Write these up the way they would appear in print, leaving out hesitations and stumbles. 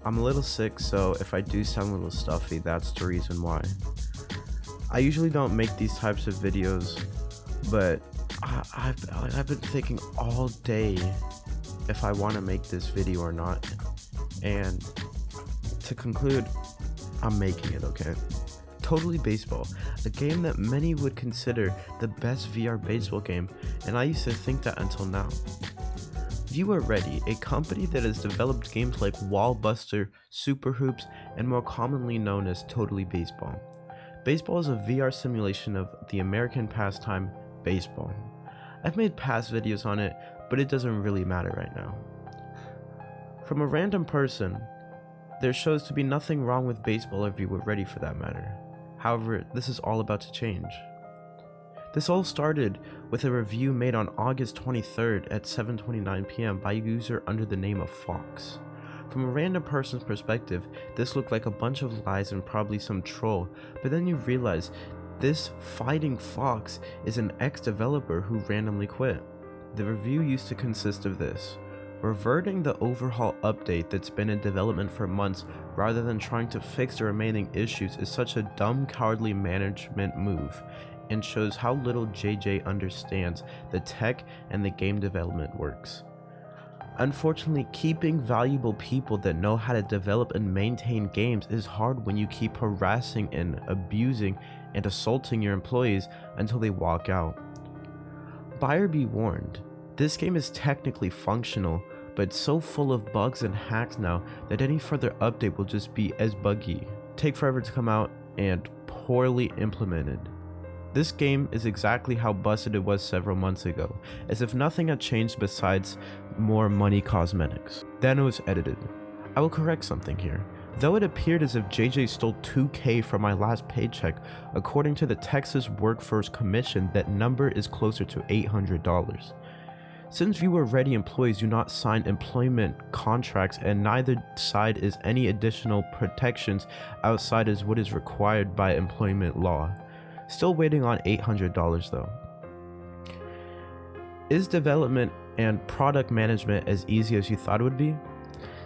I'm a little sick, so if I do sound a little stuffy, that's the reason why. I usually don't make these types of videos, but I've been thinking all day if I want to make this video or not. And to conclude, I'm making it, okay? Totally Baseball, a game that many would consider the best VR baseball game, and I used to think that until now. You are Ready, a company that has developed games like Wall Buster, Super Hoops, and more commonly known as Totally Baseball. Baseball is a VR simulation of the American pastime, baseball. I've made past videos on it, but it doesn't really matter right now. From a random person, there shows to be nothing wrong with baseball if you were ready for that matter. However, this is all about to change. This all started with a review made on August 23rd at 7:29 p.m. by a user under the name of Fox. From a random person's perspective, this looked like a bunch of lies and probably some troll, but then you realize this fighting Fox is an ex-developer who randomly quit. The review used to consist of this: reverting the overhaul update that's been in development for months rather than trying to fix the remaining issues is such a dumb, cowardly management move, and shows how little JJ understands the tech and the game development works. Unfortunately, keeping valuable people that know how to develop and maintain games is hard when you keep harassing and abusing and assaulting your employees until they walk out. Buyer be warned, this game is technically functional, but it's so full of bugs and hacks now that any further update will just be as buggy, take forever to come out, and poorly implemented. This game is exactly how busted it was several months ago, as if nothing had changed besides more money cosmetics. Then it was edited. I will correct something here. Though it appeared as if JJ stole $2,000 from my last paycheck, according to the Texas Workforce Commission, that number is closer to $800. Since viewer ready employees do not sign employment contracts and neither side is any additional protections outside as what is required by employment law. Still waiting on $800 though. Is development and product management as easy as you thought it would be?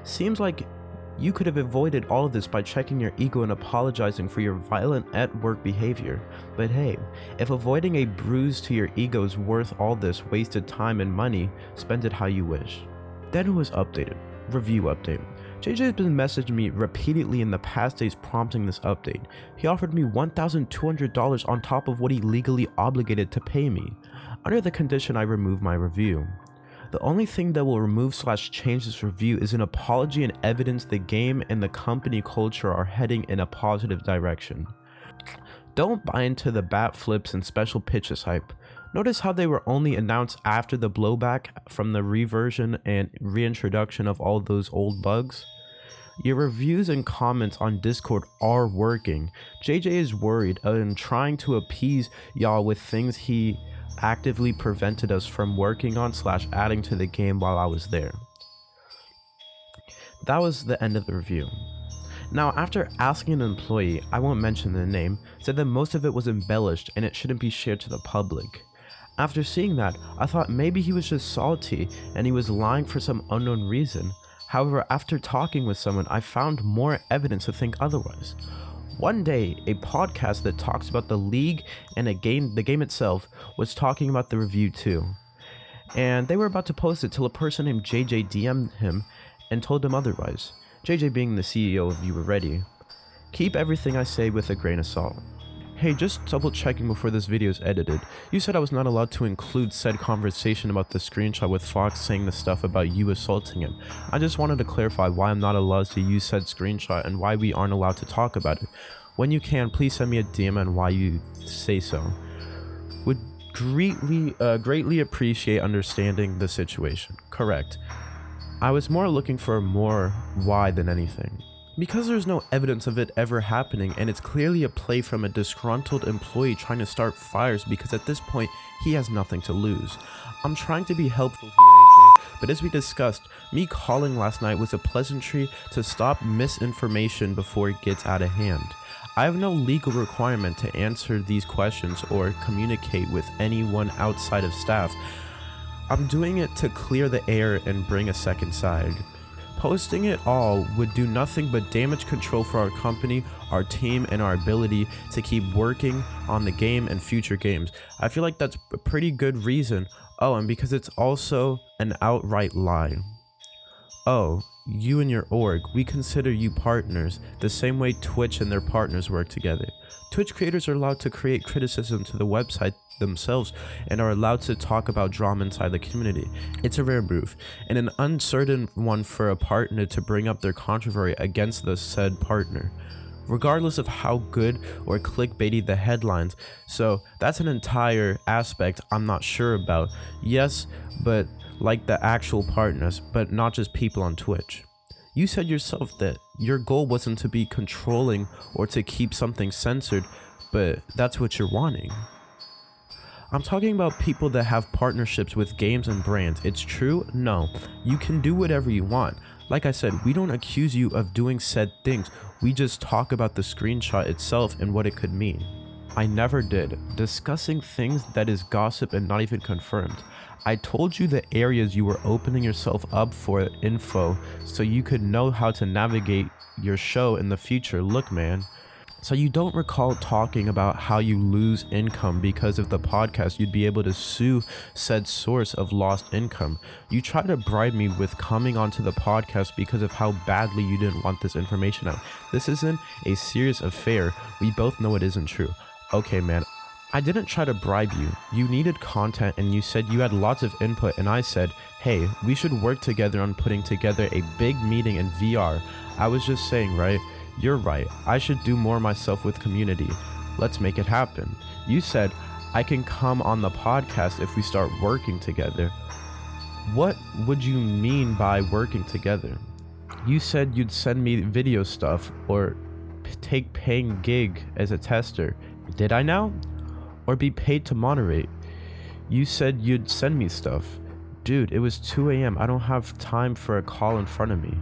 Seems like you could have avoided all of this by checking your ego and apologizing for your violent at-work behavior. But hey, if avoiding a bruise to your ego is worth all this wasted time and money, spend it how you wish. Then it was updated. Review update. JJ has been messaging me repeatedly in the past days prompting this update. He offered me $1,200 on top of what he legally obligated to pay me, under the condition I remove my review. The only thing that will remove/change this review is an apology and evidence the game and the company culture are heading in a positive direction. Don't buy into the bat flips and special pitches hype. Notice how they were only announced after the blowback from the reversion and reintroduction of all those old bugs? Your reviews and comments on Discord are working. JJ is worried and trying to appease y'all with things he actively prevented us from working on/adding to the game while I was there. That was the end of the review. Now, after asking an employee, I won't mention the name, said that most of it was embellished and it shouldn't be shared to the public. After seeing that, I thought maybe he was just salty and he was lying for some unknown reason. However, after talking with someone, I found more evidence to think otherwise. One day, a podcast that talks about the league and the game itself was talking about the review too. And they were about to post it till a person named JJ DM'd him and told him otherwise. JJ being the CEO of You Were Ready. Keep everything I say with a grain of salt. Hey, just double checking before this video is edited. You said I was not allowed to include said conversation about the screenshot with Fox saying the stuff about you assaulting him. I just wanted to clarify why I'm not allowed to use said screenshot and why we aren't allowed to talk about it. When you can, please send me a DM on why you say so. Would greatly appreciate understanding the situation. Correct. I was more looking for more why than anything. Because there's no evidence of it ever happening, and it's clearly a play from a disgruntled employee trying to start fires because at this point, he has nothing to lose. I'm trying to be helpful here, AJ, but as we discussed, me calling last night was a pleasantry to stop misinformation before it gets out of hand. I have no legal requirement to answer these questions or communicate with anyone outside of staff. I'm doing it to clear the air and bring a second side. Posting it all would do nothing but damage control for our company, our team, and our ability to keep working on the game and future games. I feel like that's a pretty good reason. Oh, and because it's also an outright lie. Oh, you and your org, we consider you partners, the same way Twitch and their partners work together. Twitch creators are allowed to create criticism to the website themselves and are allowed to talk about drama inside the community. It's a rare move and an uncertain one for a partner to bring up their controversy against the said partner, regardless of how good or clickbaity the headlines. So that's an entire aspect I'm not sure about. Yes, but like the actual partners, but not just people on Twitch. You said yourself that your goal wasn't to be controlling or to keep something censored, but that's what you're wanting. I'm talking about people that have partnerships with games and brands. It's true? No. You can do whatever you want. Like I said, we don't accuse you of doing said things. We just talk about the screenshot itself and what it could mean. I never did. Discussing things that is gossip and not even confirmed. I told you the areas you were opening yourself up for info so you could know how to navigate your show in the future. Look, man. So you don't recall talking about how you lose income because of the podcast, you'd be able to sue said source of lost income. You try to bribe me with coming onto the podcast because of how badly you didn't want this information out. This isn't a serious affair. We both know it isn't true. Okay, man. I didn't try to bribe you. You needed content and you said you had lots of input and I said, hey, we should work together on putting together a big meeting in VR. I was just saying, right? You're right. I should do more myself with community. Let's make it happen. You said, I can come on the podcast if we start working together. What would you mean by working together? You said you'd send me video stuff or take paying gig as a tester. Did I now? Or be paid to moderate? You said you'd send me stuff. Dude, it was 2 a.m. I don't have time for a call in front of me.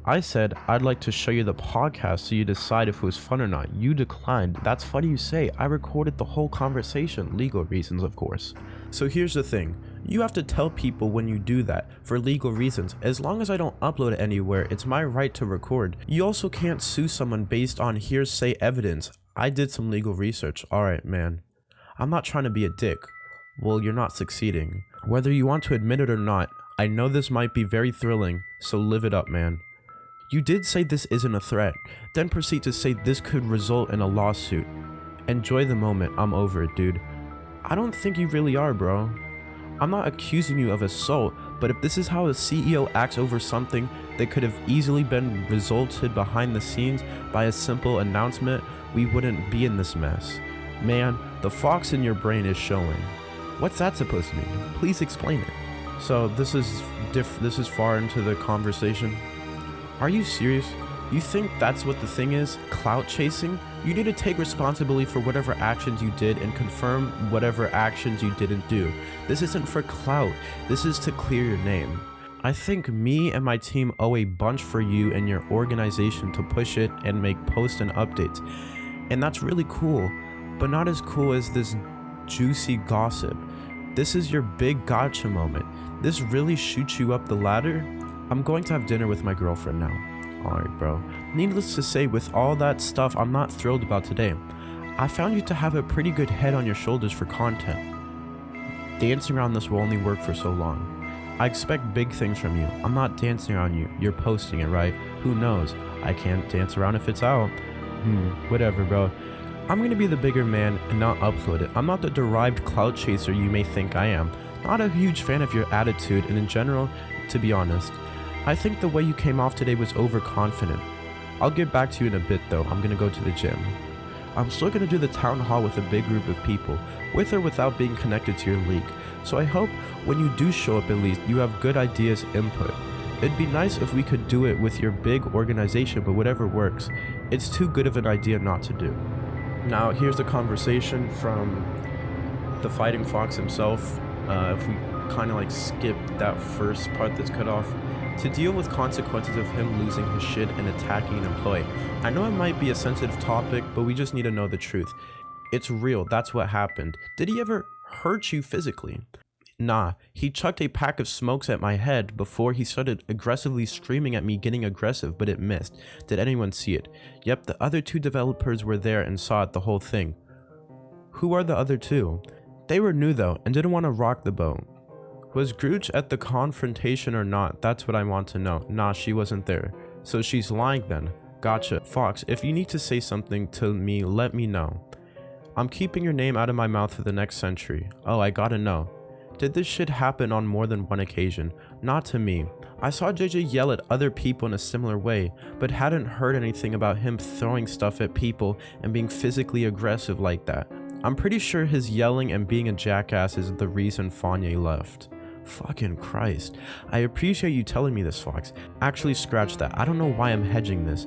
I said, I'd like to show you the podcast so you decide if it was fun or not. You declined. That's funny you say. I recorded the whole conversation. Legal reasons, of course. So here's the thing. You have to tell people when you do that for legal reasons. As long as I don't upload it anywhere, it's my right to record. You also can't sue someone based on hearsay evidence. I did some legal research. Alright, man. I'm not trying to be a dick. Well, you're not succeeding. Whether you want to admit it or not, I know this might be very thrilling, so live it up, man. You did say this isn't a threat, then proceed to say this could result in a lawsuit. Enjoy the moment, I'm over it, dude. I don't think you really are, bro. I'm not accusing you of assault, but if this is how a CEO acts over something that could have easily been resulted behind the scenes by a simple announcement, we wouldn't be in this mess. Man, the fox in your brain is showing. What's that supposed to mean? Please explain it. So this is far into the conversation. Are you serious? You think that's what the thing is? Clout chasing? You need to take responsibility for whatever actions you did and confirm whatever actions you didn't do. This isn't for clout. This is to clear your name. I think me and my team owe a bunch for you and your organization to push it and make posts and updates. And that's really cool, but not as cool as this juicy gossip. This is your big gotcha moment. This really shoots you up the ladder. I'm going to have dinner with my girlfriend now. Alright, bro. Needless to say, with all that stuff I'm not thrilled about today. I found you to have a pretty good head on your shoulders for content. Dancing around this will only work for so long. I expect big things from you. I'm not dancing around you. You're posting it, right? Who knows? I can't dance around if it's out. Whatever, bro. I'm gonna be the bigger man and not upload it. I'm not the derived clout chaser you may think I am. Not a huge fan of your attitude, and in general, to be honest, I think the way you came off today was overconfident. I'll get back to you in a bit though. I'm gonna go to the gym. I'm still gonna do the town hall with a big group of people, with or without being connected to your league. So I hope when you do show up at least, you have good ideas, input. It'd be nice if we could do it with your big organization, but whatever works. It's too good of an idea not to do. Now here's the conversation from the Fighting Fox himself. If we kind of like skip that first part that's cut off. To deal with consequences of him losing his shit and attacking an employee. I know it might be a sensitive topic, but we just need to know the truth. It's real, that's what happened. Did he ever hurt you physically? Nah, he chucked a pack of smokes at my head before he started aggressively screaming at me getting aggressive, but it missed. Did anyone see it? Yep, the other 2 developers were there and saw it, the whole thing. Who are the other 2? They were new though and didn't want to rock the boat. Was Grooch at the confrontation or not? That's what I want to know. Nah, she wasn't there. So she's lying then. Gotcha. Fox, if you need to say something to me, let me know. I'm keeping your name out of my mouth for the next century. Oh, I gotta know. Did this shit happen on more than one occasion? Not to me. I saw JJ yell at other people in a similar way, but hadn't heard anything about him throwing stuff at people and being physically aggressive like that. I'm pretty sure his yelling and being a jackass is the reason Fanye left. Fucking Christ. I appreciate you telling me this, Fox. Actually, scratch that. I don't know why I'm hedging this.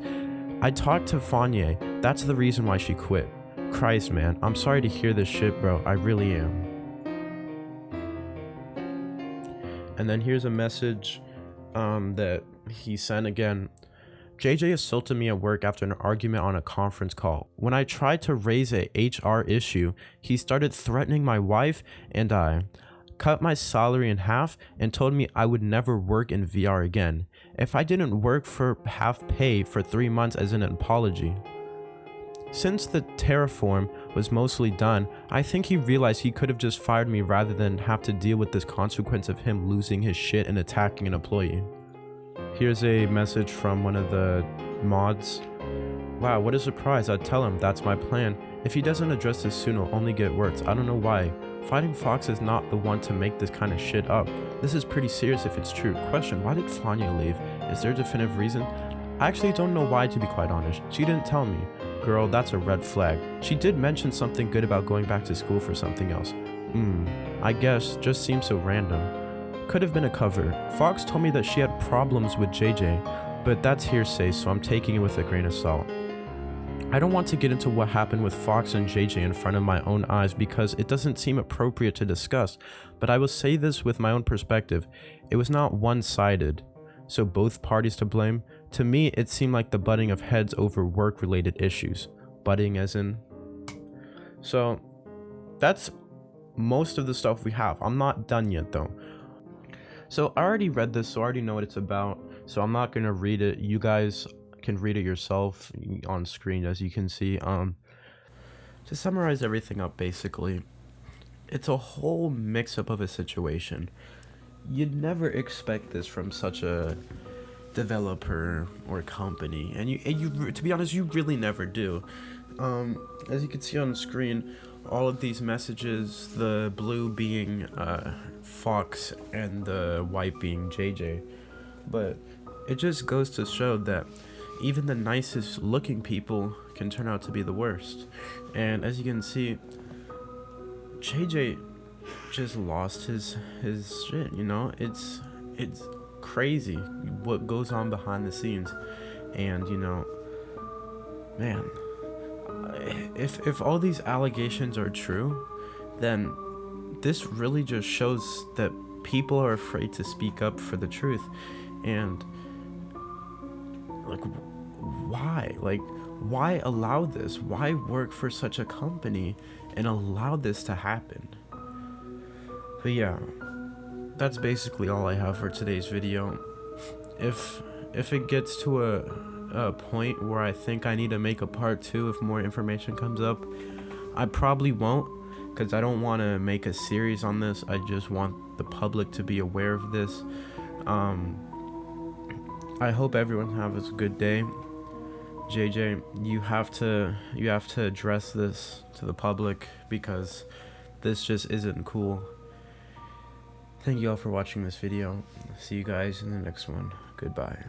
I talked to Fanye. That's the reason why she quit. Christ, man. I'm sorry to hear this shit, bro. I really am. And then here's a message that he sent again. JJ assaulted me at work after an argument on a conference call. When I tried to raise a HR issue, he started threatening my wife and I. Cut my salary in half and told me I would never work in VR again if I didn't work for half pay for 3 months as an apology. Since the terraform was mostly done, I think he realized he could have just fired me rather than have to deal with this consequence of him losing his shit and attacking an employee. Here's a message from one of the mods. Wow, what a surprise. I'd tell him that's my plan. If he doesn't address this soon, it'll only get worse. I don't know why. Fighting Fox is not the one to make this kind of shit up. This is pretty serious if it's true. Question, why did Fanya leave? Is there a definitive reason? I actually don't know why, to be quite honest. She didn't tell me. Girl, that's a red flag. She did mention something good about going back to school for something else. I guess, just seems so random. Could have been a cover. Fox told me that she had problems with JJ, but that's hearsay, so I'm taking it with a grain of salt. I don't want to get into what happened with Fox and JJ in front of my own eyes because it doesn't seem appropriate to discuss, but I will say this with my own perspective. It was not one-sided, so both parties to blame. To me, it seemed like the butting of heads over work-related issues. Butting as in... So, that's most of the stuff we have. I'm not done yet though. So I already read this, so I already know what it's about, so I'm not gonna read it. You guys can read it yourself on screen, as you can see. To summarize everything up, basically, it's a whole mix-up of a situation. You'd never expect this from such a developer or company, and you to be honest, you really never do. As you can see on the screen, all of these messages, the blue being Fox and the white being JJ, but it just goes to show that even the nicest looking people can turn out to be the worst. And as you can see, JJ just lost his shit, you know. It's crazy what goes on behind the scenes. And you know, man, if all these allegations are true, then this really just shows that people are afraid to speak up for the truth. And like, why allow this? Why work for such a company and allow this to happen? But yeah, that's basically all I have for today's video. If it gets to a point where I think I need to make a part 2 if more information comes up, I probably won't, because I don't want to make a series on this. I just want the public to be aware of this. I hope everyone has a good day. JJ, you have to address this to the public, because this just isn't cool. Thank you all for watching this video. See you guys in the next one. Goodbye.